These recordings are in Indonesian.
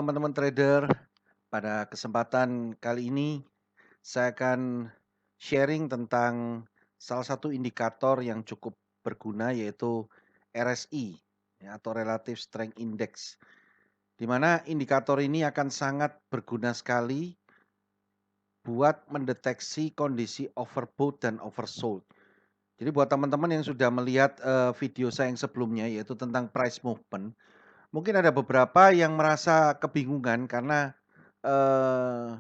teman-teman trader, pada kesempatan kali ini saya akan sharing tentang salah satu indikator yang cukup berguna yaitu RSI ya, atau Relative Strength Index. Di mana indikator ini akan sangat berguna sekali buat mendeteksi kondisi overbought dan oversold. Jadi buat teman-teman yang sudah melihat video saya yang sebelumnya yaitu tentang price movement, mungkin ada beberapa yang merasa kebingungan karena Eee,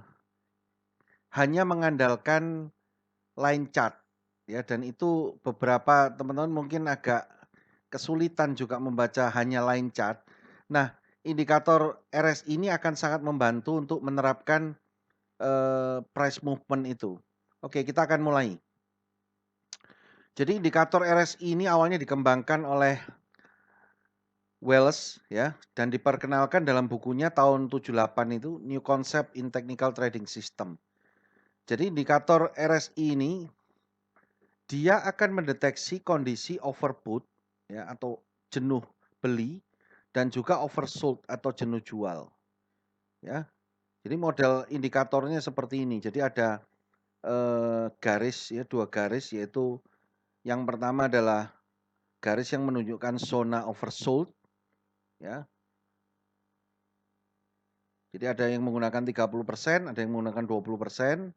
hanya mengandalkan line chart ya, dan itu beberapa teman-teman mungkin agak kesulitan juga membaca hanya line chart. Nah, indikator RSI ini akan sangat membantu untuk menerapkan, price movement itu. Oke, kita akan mulai. Jadi indikator RSI ini awalnya dikembangkan oleh Welles ya, dan diperkenalkan dalam bukunya tahun 78 itu, New Concept in Technical Trading System. Jadi indikator RSI ini dia akan mendeteksi kondisi overbought ya atau jenuh beli dan juga oversold atau jenuh jual ya. Jadi model indikatornya seperti ini. Jadi ada garis ya, 2 garis yaitu yang pertama adalah garis yang menunjukkan zona oversold ya. Jadi ada yang menggunakan 30%, ada yang menggunakan 20%.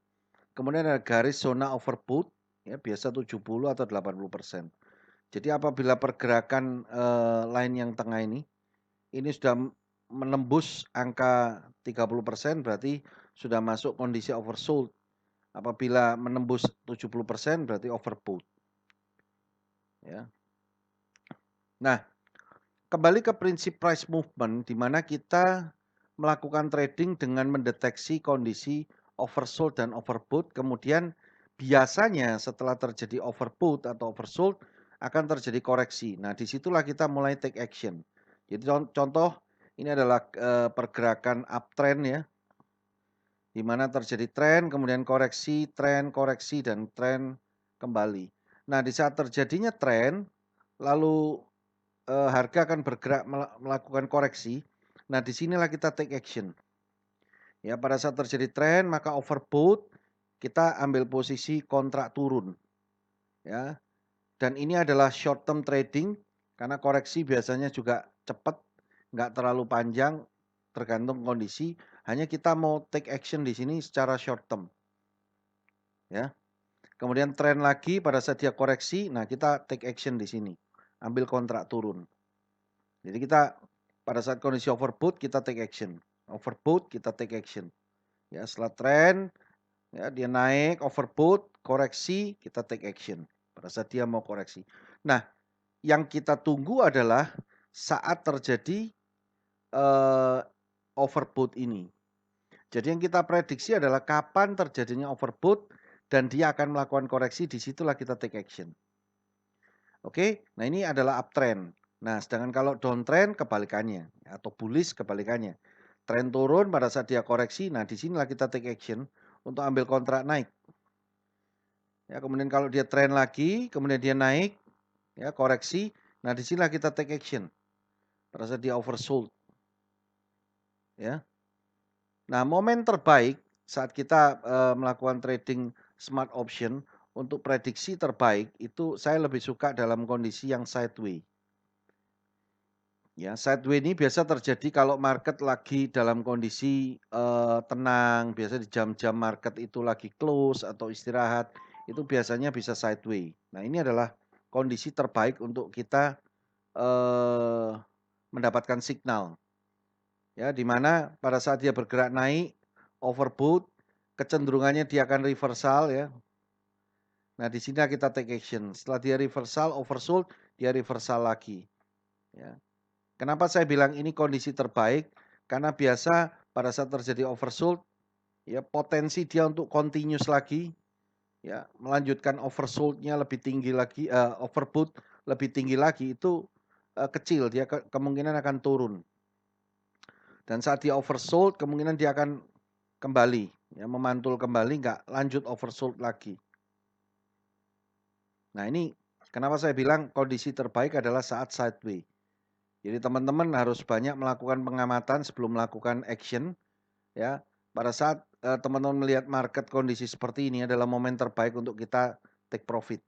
Kemudian ada garis zona overbought ya, biasa 70 atau 80%. Jadi apabila pergerakan, line yang tengah ini sudah menembus angka 30% berarti sudah masuk kondisi oversold. Apabila menembus 70% berarti overbought, ya. Nah, kembali ke prinsip price movement di mana kita melakukan trading dengan mendeteksi kondisi oversold dan overbought, kemudian biasanya setelah terjadi overbought atau oversold akan terjadi koreksi. Nah, disitulah kita mulai take action. Jadi contoh ini adalah, pergerakan uptrend ya, di mana terjadi tren, kemudian koreksi, dan tren kembali. Nah, di saat terjadinya tren, lalu harga akan bergerak melakukan koreksi. Nah, disinilah kita take action. Ya, pada saat terjadi tren maka overbought kita ambil posisi kontrak turun. Ya. Dan ini adalah short term trading karena koreksi biasanya juga cepat, nggak terlalu panjang tergantung kondisi. Hanya kita mau take action di sini secara short term. Ya. Kemudian tren lagi pada saat dia koreksi, nah kita take action di sini. Ambil kontrak turun. Jadi kita pada saat kondisi overbought kita take action, overbought kita take action. Ya, setelah tren ya dia naik overbought, koreksi, kita take action pada saat dia mau koreksi. Nah, yang kita tunggu adalah saat terjadi overbought ini. Jadi yang kita prediksi adalah kapan terjadinya overbought dan dia akan melakukan koreksi, disitulah kita take action. Oke, nah ini adalah uptrend. Nah, sedangkan kalau downtrend kebalikannya atau bullish kebalikannya. Tren turun pada saat dia koreksi, nah disinilah kita take action untuk ambil kontrak naik. Ya, kemudian kalau dia tren lagi, kemudian dia naik, ya koreksi, nah disinilah kita take action pada saat dia oversold. Ya. Nah, momen terbaik saat kita melakukan trading smart option untuk prediksi terbaik itu saya lebih suka dalam kondisi yang sideways. Ya, sideway ini biasa terjadi kalau market lagi dalam kondisi, tenang, biasa di jam-jam market itu lagi close atau istirahat, itu biasanya bisa sideway. Nah, ini adalah kondisi terbaik untuk kita, eee, mendapatkan signal, ya, di mana pada saat dia bergerak naik, overbought, kecenderungannya dia akan reversal ya. Nah, di sini kita take action, setelah dia reversal, oversold, dia reversal lagi, ya. Kenapa saya bilang ini kondisi terbaik? Karena biasa pada saat terjadi oversold, ya potensi dia untuk continuous lagi, ya melanjutkan oversold-nya lebih tinggi lagi, overbought lebih tinggi lagi itu kecil, dia kemungkinan akan turun. Dan saat dia oversold, kemungkinan dia akan kembali, ya memantul kembali, nggak lanjut oversold lagi. Nah ini kenapa saya bilang kondisi terbaik adalah saat sideways. Jadi teman-teman harus banyak melakukan pengamatan sebelum melakukan action ya. Pada saat teman-teman melihat market kondisi seperti ini adalah momen terbaik untuk kita take profit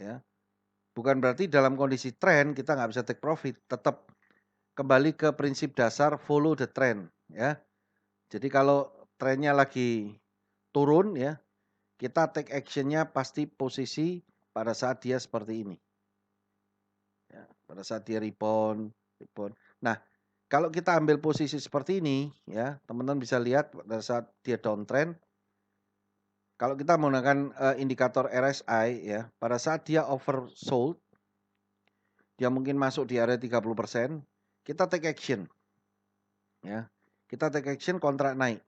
ya. Bukan berarti dalam kondisi trend kita nggak bisa take profit, tetap kembali ke prinsip dasar follow the trend ya. Jadi kalau trennya lagi turun ya, kita take actionnya pasti posisi pada saat dia seperti ini. Ya, pada saat dia rebound, rebound. Nah, kalau kita ambil posisi seperti ini ya, teman-teman bisa lihat pada saat dia downtrend, kalau kita menggunakan indikator RSI ya, pada saat dia oversold, dia mungkin masuk di area 30%, kita take action. Ya. Kita take action kontrak naik.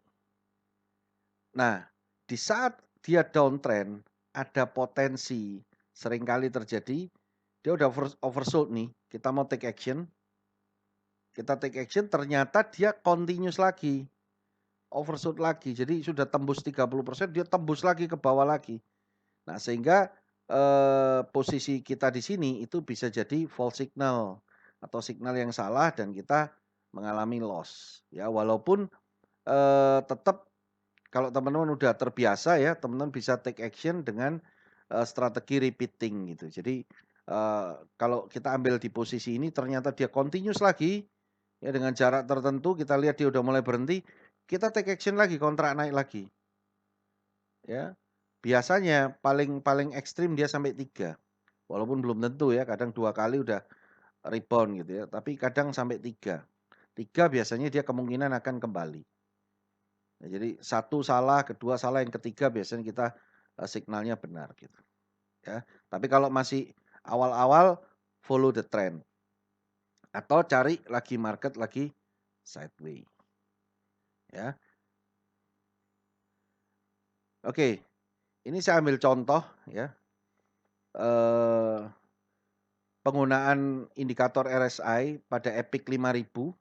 Nah, di saat dia downtrend, ada potensi seringkali terjadi, dia udah oversold nih, kita mau take action, ternyata dia continuous lagi, oversold lagi. Jadi sudah tembus 30%, dia tembus lagi ke bawah lagi. Nah, sehingga posisi kita di sini itu bisa jadi false signal atau signal yang salah dan kita mengalami loss. Ya, walaupun tetap kalau teman-teman udah terbiasa ya, teman-teman bisa take action dengan strategi repeating gitu. Jadi kalau kita ambil di posisi ini ternyata dia continuous lagi ya dengan jarak tertentu, kita lihat dia udah mulai berhenti, kita take action lagi, kontrak naik lagi. Ya. Biasanya paling paling ekstrim dia sampai 3. Walaupun belum tentu ya, kadang 2 kali udah rebound gitu ya, tapi kadang sampai 3. 3 biasanya dia kemungkinan akan kembali. Nah, jadi satu salah, kedua salah, yang ketiga biasanya kita signalnya benar gitu ya. Tapi kalau masih awal-awal follow the trend atau cari lagi market lagi sideways ya. Oke, ini saya ambil contoh ya. Penggunaan indikator RSI pada EPIC 5000.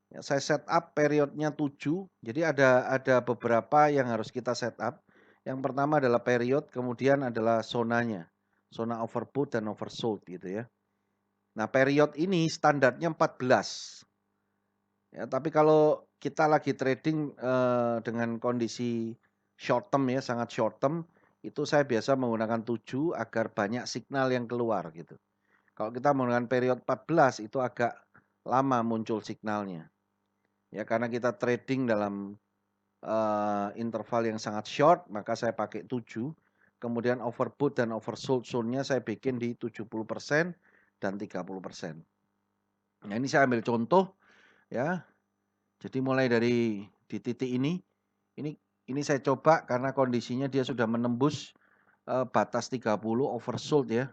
Ya, saya setup periodnya 7. Jadi ada beberapa yang harus kita setup. Yang pertama adalah period, kemudian adalah zonanya. Zona overbought dan oversold gitu ya. Nah, period ini standarnya 14. Ya, tapi kalau kita lagi trading dengan kondisi short term ya, sangat short term, itu saya biasa menggunakan 7 agar banyak signal yang keluar gitu. Kalau kita menggunakan period 14 itu agak lama muncul signalnya. Ya, karena kita trading dalam interval yang sangat short, maka saya pakai 7. Kemudian overbought dan oversold zone-nya saya bikin di 70% dan 30%. Nah, ini saya ambil contoh ya. Jadi mulai dari di titik ini ini saya coba karena kondisinya dia sudah menembus batas 30 oversold ya.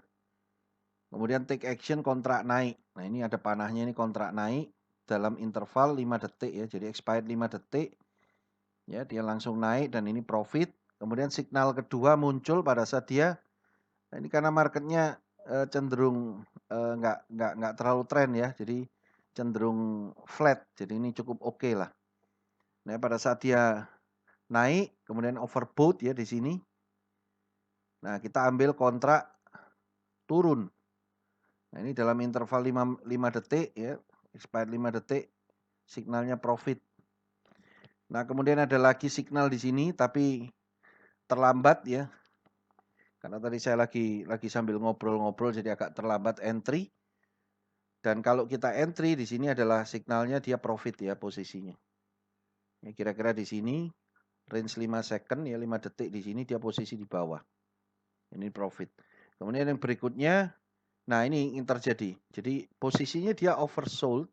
Kemudian take action kontrak naik. Nah, ini ada panahnya, ini kontrak naik dalam interval 5 detik ya. Jadi expired 5 detik. Ya, dia langsung naik dan ini profit. Kemudian signal kedua muncul pada saat dia, nah ini karena marketnya cenderung nggak terlalu tren ya. Jadi cenderung flat. Jadi ini cukup oke lah. Nah, pada saat dia naik, kemudian overbought ya di sini. Nah, kita ambil kontrak turun. Nah, ini dalam interval 5 detik ya, expired 5 detik, signalnya profit. Nah, kemudian ada lagi signal di sini tapi terlambat ya. Karena tadi saya lagi sambil ngobrol-ngobrol jadi agak terlambat entry. Dan kalau kita entry di sini adalah signalnya dia profit ya posisinya. Ya, kira-kira di sini range 5 second ya, 5 detik di sini dia posisi di bawah. Ini profit. Kemudian yang berikutnya, nah ini yang terjadi. Jadi posisinya dia oversold.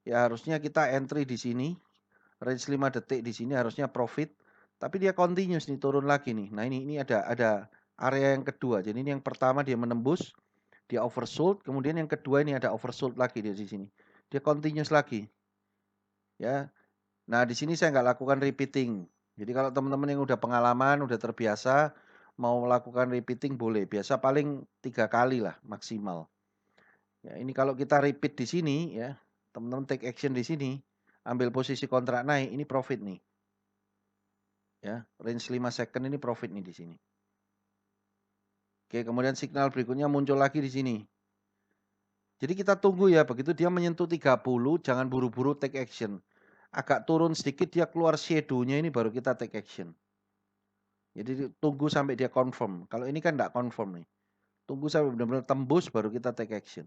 Ya harusnya kita entry di sini. Range 5 detik di sini harusnya profit. Tapi dia continuous nih turun lagi nih. Nah ini ada area yang kedua. Jadi ini yang pertama dia menembus, dia oversold. Kemudian yang kedua ini ada oversold lagi dia di sini. Dia continuous lagi. Ya. Nah di sini saya nggak lakukan repeating. Jadi kalau teman-teman yang udah pengalaman, udah terbiasa, mau melakukan repeating boleh. Biasa paling 3 kali lah maksimal. Ya, ini kalau kita repeat di sini ya, teman-teman take action di sini, ambil posisi kontrak naik, ini profit nih. Ya, range 5 second ini profit nih di sini. Oke, kemudian signal berikutnya muncul lagi di sini. Jadi kita tunggu ya, begitu dia menyentuh 30 jangan buru-buru take action. Agak turun sedikit dia keluar shadow-nya ini baru kita take action. Jadi tunggu sampai dia confirm. Kalau ini kan enggak confirm nih. Tunggu sampai benar-benar tembus baru kita take action.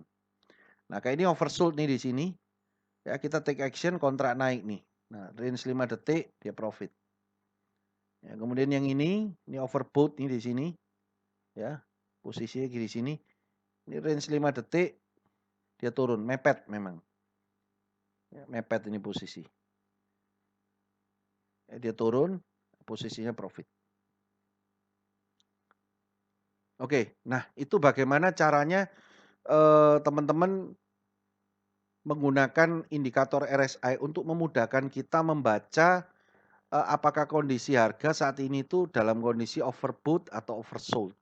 Nah, kayak ini oversold nih di sini. Ya, kita take action kontrak naik nih. Nah, range 5 detik dia profit. Ya, kemudian yang ini overbought nih di sini. Ya, posisinya di sini. Ini range 5 detik dia turun, mepet memang. Ya, mepet ini posisi. Ya, dia turun, posisinya profit. Oke, nah itu bagaimana caranya teman-teman menggunakan indikator RSI untuk memudahkan kita membaca apakah kondisi harga saat ini tuh dalam kondisi overbought atau oversold.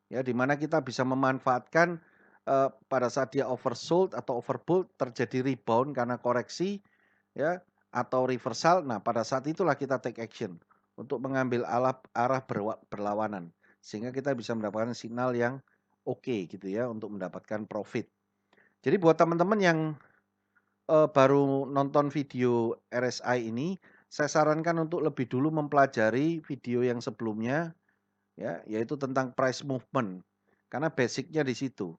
Ya, di mana kita bisa memanfaatkan pada saat dia oversold atau overbought terjadi rebound karena koreksi ya atau reversal. Nah, pada saat itulah kita take action untuk mengambil arah berlawanan sehingga kita bisa mendapatkan signal yang oke gitu ya untuk mendapatkan profit. Jadi buat teman-teman yang baru nonton video RSI ini, saya sarankan untuk lebih dulu mempelajari video yang sebelumnya ya, yaitu tentang price movement. Karena basicnya di situ.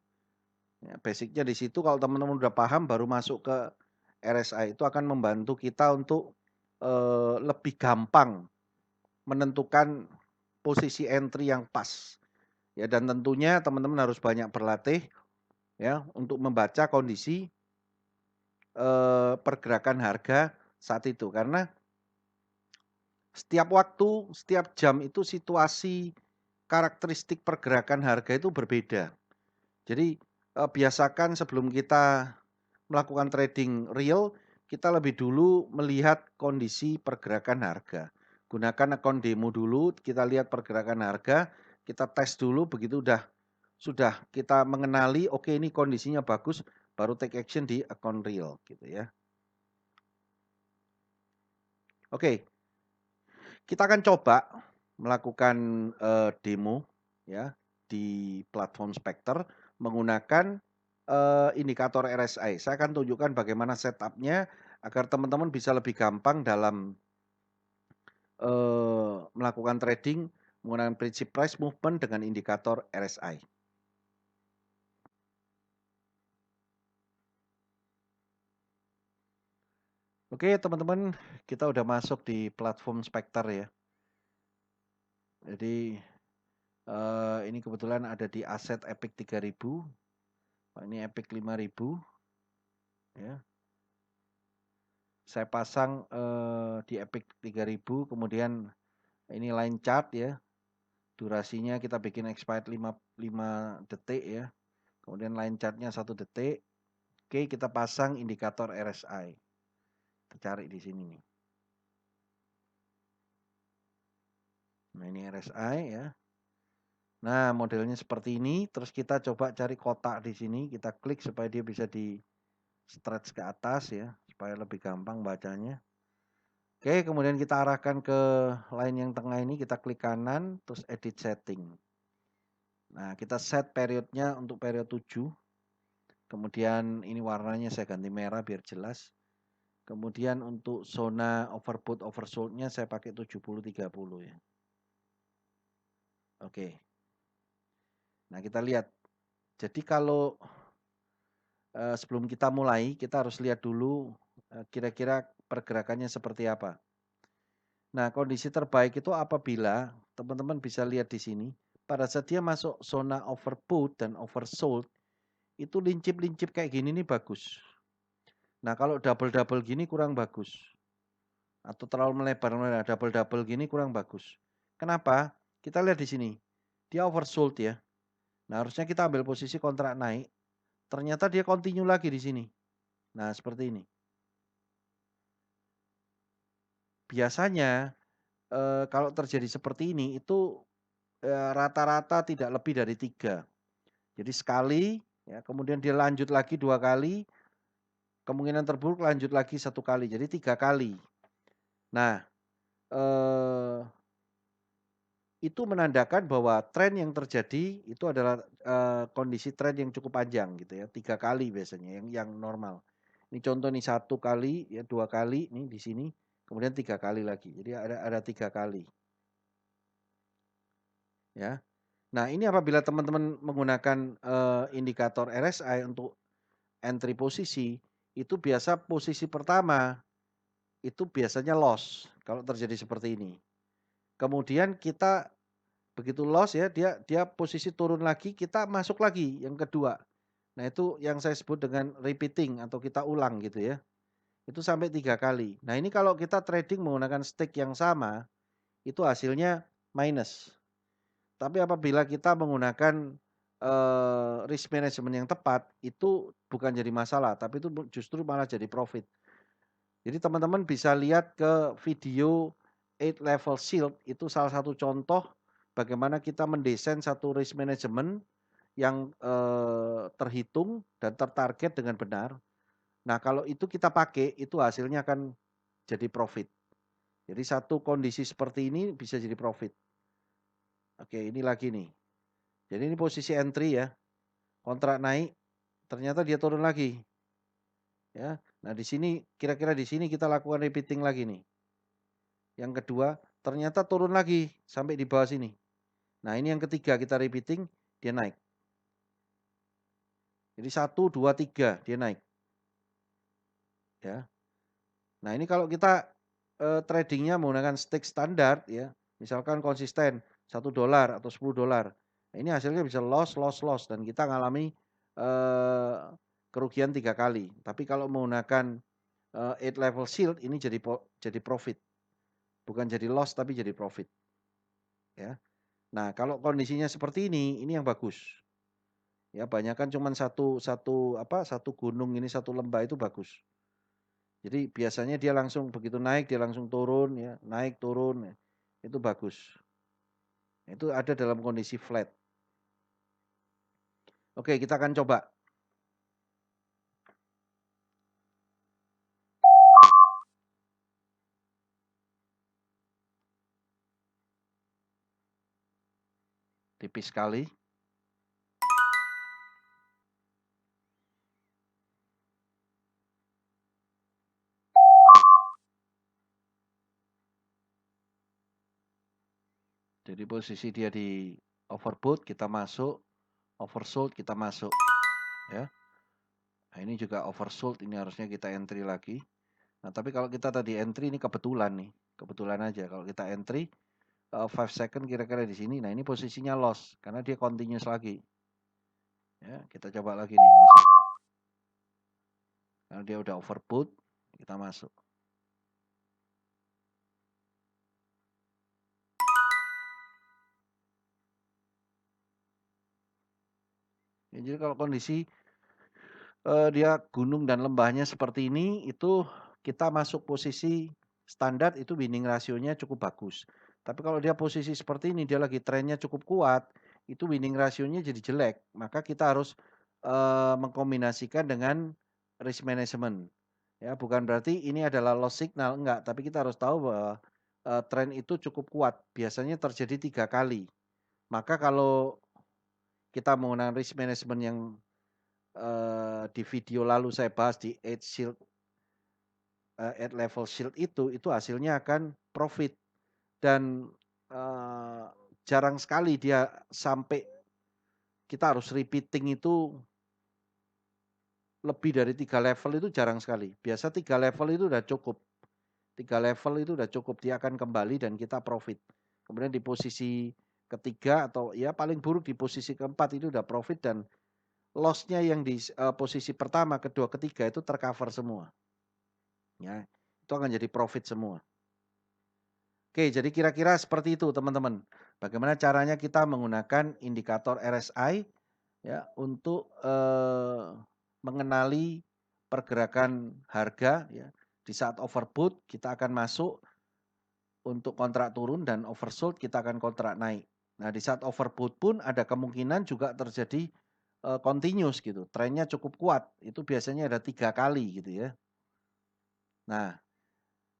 Ya, basicnya di situ kalau teman-teman udah paham baru masuk ke RSI itu akan membantu kita untuk lebih gampang menentukan posisi entry yang pas. Ya, dan tentunya teman-teman harus banyak berlatih ya untuk membaca kondisi pergerakan harga saat itu karena setiap waktu, setiap jam itu situasi karakteristik pergerakan harga itu berbeda. Jadi biasakan sebelum kita melakukan trading real, kita lebih dulu melihat kondisi pergerakan harga. Gunakan akun demo dulu, kita lihat pergerakan harga, kita tes dulu, begitu sudah kita mengenali, oke ini kondisinya bagus, baru take action di akun real gitu ya. Oke, kita akan coba melakukan demo ya di platform Spectre menggunakan indikator RSI. Saya akan tunjukkan bagaimana setupnya agar teman-teman bisa lebih gampang dalam melakukan trading menggunakan prinsip price movement dengan indikator RSI. Oke teman-teman, kita udah masuk di platform Spectre ya. Jadi ini kebetulan ada di aset Epic 3000. Ini Epic 5000 ya. Saya pasang di Epic 3000, kemudian ini line chart ya. Durasinya kita bikin expired 5 detik ya. Kemudian line chartnya 1 detik. Oke, kita pasang indikator RSI. Kita cari di sini nih. Nah, ini RSI ya. Nah, modelnya seperti ini. Terus kita coba cari kotak di sini. Kita klik supaya dia bisa di stretch ke atas ya. Supaya lebih gampang bacanya. Oke, kemudian kita arahkan ke line yang tengah ini. Kita klik kanan. Terus edit setting. Nah, kita set periodnya untuk period 7. Kemudian ini warnanya saya ganti merah biar jelas. Kemudian untuk zona overbought oversold-nya saya pakai 70-30 ya. Oke. Nah, kita lihat. Jadi kalau sebelum kita mulai, kita harus lihat dulu kira-kira pergerakannya seperti apa. Nah, kondisi terbaik itu apabila teman-teman bisa lihat di sini, pada saat dia masuk zona overbought dan oversold, itu lincip-lincip kayak gini nih bagus. Nah, kalau double-double gini kurang bagus. Atau terlalu melebar, double-double gini kurang bagus. Kenapa? Kita lihat di sini. Dia oversold ya. Nah, harusnya kita ambil posisi kontrak naik. Ternyata dia continue lagi di sini. Nah, seperti ini. Biasanya kalau terjadi seperti ini itu rata-rata tidak lebih dari 3. Jadi sekali, ya, kemudian dia lanjut lagi 2 kali, kemungkinan terburuk lanjut lagi 1 kali, jadi 3 kali. Nah, itu menandakan bahwa tren yang terjadi itu adalah, kondisi tren yang cukup panjang gitu ya, 3 kali biasanya yang normal. Ini contoh nih 1 kali, ya 2 kali nih di sini, kemudian 3 kali lagi. Jadi ada 3 kali, ya. Nah, ini apabila teman-teman menggunakan, indikator RSI untuk entry posisi, itu biasa posisi pertama, itu biasanya loss kalau terjadi seperti ini. Kemudian kita begitu loss ya, dia dia posisi turun lagi, kita masuk lagi yang kedua. Nah, itu yang saya sebut dengan repeating atau kita ulang gitu ya. Itu sampai 3 kali. Nah, ini kalau kita trading menggunakan stick yang sama, itu hasilnya minus. Tapi apabila kita menggunakan, risk management yang tepat, itu bukan jadi masalah, tapi itu justru malah jadi profit. Jadi teman-teman bisa lihat ke video 8 level shield, itu salah satu contoh bagaimana kita mendesain satu risk management yang, terhitung dan tertarget dengan benar. Nah, kalau itu kita pakai, itu hasilnya akan jadi profit. Jadi satu kondisi seperti ini bisa jadi profit. Oke, ini lagi nih. Jadi ini posisi entry ya, kontrak naik, ternyata dia turun lagi, ya. Nah, di sini kira-kira di sini kita lakukan repeating lagi nih. Yang kedua, ternyata turun lagi sampai di bawah sini. Nah, ini yang ketiga kita repeating, dia naik. Jadi 1, 2, 3 dia naik. Ya. Nah, ini kalau kita, tradingnya menggunakan stick standar ya, misalkan konsisten $1 atau $10. Nah, ini hasilnya bisa loss, loss, loss dan kita ngalami, eee, kerugian 3 kali. Tapi kalau menggunakan, 8 level shield ini jadi profit, bukan jadi loss tapi jadi profit, ya. Nah, kalau kondisinya seperti ini yang bagus. Ya, banyakan cuman satu satu apa, satu gunung ini, satu lembah itu bagus. Jadi biasanya dia langsung begitu naik, dia langsung turun ya, naik turun ya, itu bagus. Itu ada dalam kondisi flat. Oke, kita akan coba. Tipis sekali. Jadi posisi dia di overbought kita masuk, oversold kita masuk, ya. Nah, ini juga oversold, ini harusnya kita entry lagi. Nah, tapi kalau kita tadi entry ini kebetulan nih, kebetulan aja kalau kita entry 5 second kira-kira di sini. Nah, ini posisinya loss karena dia continuous lagi. Ya, kita coba lagi nih masuk. Karena dia udah overbought, kita masuk. Ya, jadi kalau kondisi dia gunung dan lembahnya seperti ini, itu kita masuk posisi standar itu winning rasionya cukup bagus. Tapi kalau dia posisi seperti ini, dia lagi trennya cukup kuat, itu winning rasionya jadi jelek. Maka kita harus, mengkombinasikan dengan risk management. Ya, bukan berarti ini adalah loss signal, enggak. Tapi kita harus tahu bahwa, tren itu cukup kuat, biasanya terjadi 3 kali. Maka kalau kita menggunakan risk management yang di video lalu saya bahas di 8 shield, 8 level shield itu hasilnya akan profit dan, eee, jarang sekali dia sampai kita harus repeating itu lebih dari 3 level itu jarang sekali. Biasa 3 level itu udah cukup. 3 level itu udah cukup, dia akan kembali dan kita profit. Kemudian di posisi ketiga atau ya paling buruk di posisi keempat itu udah profit dan loss-nya yang di posisi pertama, kedua, ketiga itu tercover semua. Ya, itu akan jadi profit semua. Oke, jadi kira-kira seperti itu teman-teman. Bagaimana caranya kita menggunakan indikator RSI ya untuk mengenali pergerakan harga ya. Di saat overbought kita akan masuk untuk kontrak turun dan oversold kita akan kontrak naik. Nah, di saat overbought pun ada kemungkinan juga terjadi continuous gitu. Trennya cukup kuat. Itu biasanya ada 3 kali gitu ya. Nah,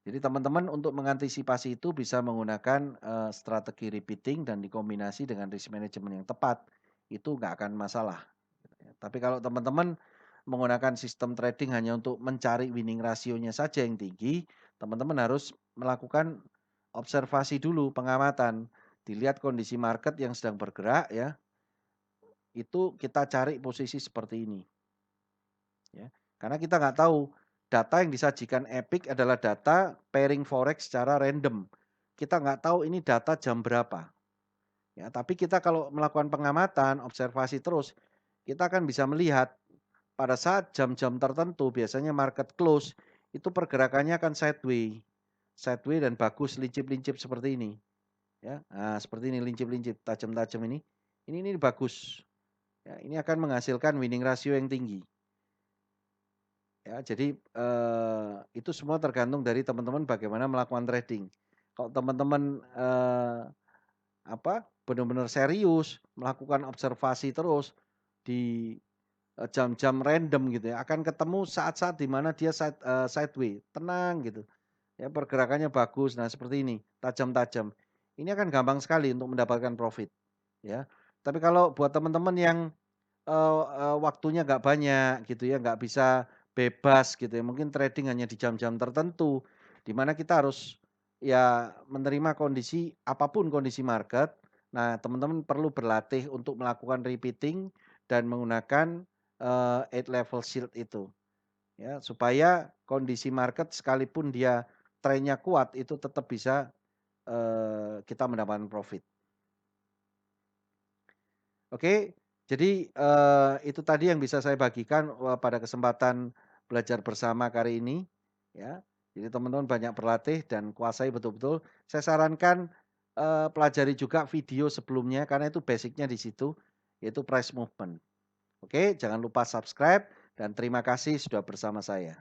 Jadi teman-teman untuk mengantisipasi itu bisa menggunakan, strategi repeating dan dikombinasi dengan risk management yang tepat, itu nggak akan masalah, gitu ya. Tapi kalau teman-teman menggunakan sistem trading hanya untuk mencari winning ratio-nya saja yang tinggi, teman-teman harus melakukan observasi dulu, pengamatan. Dilihat kondisi market yang sedang bergerak ya, itu kita cari posisi seperti ini, ya. Karena kita nggak tahu, data yang disajikan Epic adalah data pairing forex secara random. Kita nggak tahu ini data jam berapa, ya. Tapi kita kalau melakukan pengamatan, observasi terus, kita akan bisa melihat pada saat jam-jam tertentu biasanya market close, itu pergerakannya akan sideways dan bagus lincip-lincip seperti ini, ya. Nah, seperti ini lincip-lincip, tajam-tajam ini bagus, ya. Ini akan menghasilkan winning ratio yang tinggi. Ya, jadi, itu semua tergantung dari teman-teman bagaimana melakukan trading. Kalau teman-teman, benar-benar serius, melakukan observasi terus di, jam-jam random gitu ya, akan ketemu saat-saat di mana dia sideways, tenang gitu, ya pergerakannya bagus. Nah seperti ini, tajam-tajam. Ini akan gampang sekali untuk mendapatkan profit, ya. Tapi kalau buat teman-teman yang waktunya nggak banyak gitu ya, nggak bisa bebas gitu ya, mungkin trading hanya di jam-jam tertentu, di mana kita harus ya menerima kondisi apapun kondisi market. Nah, teman-teman perlu berlatih untuk melakukan repeating dan menggunakan, 8 level shield itu, ya, supaya kondisi market sekalipun dia trennya kuat, itu tetap bisa, kita mendapatkan profit. Oke, jadi, itu tadi yang bisa saya bagikan, pada kesempatan belajar bersama kali ini, ya. Jadi teman-teman banyak berlatih dan kuasai betul-betul. Saya sarankan, pelajari juga video sebelumnya karena itu basic-nya di situ, yaitu price movement. Oke, jangan lupa subscribe dan terima kasih sudah bersama saya.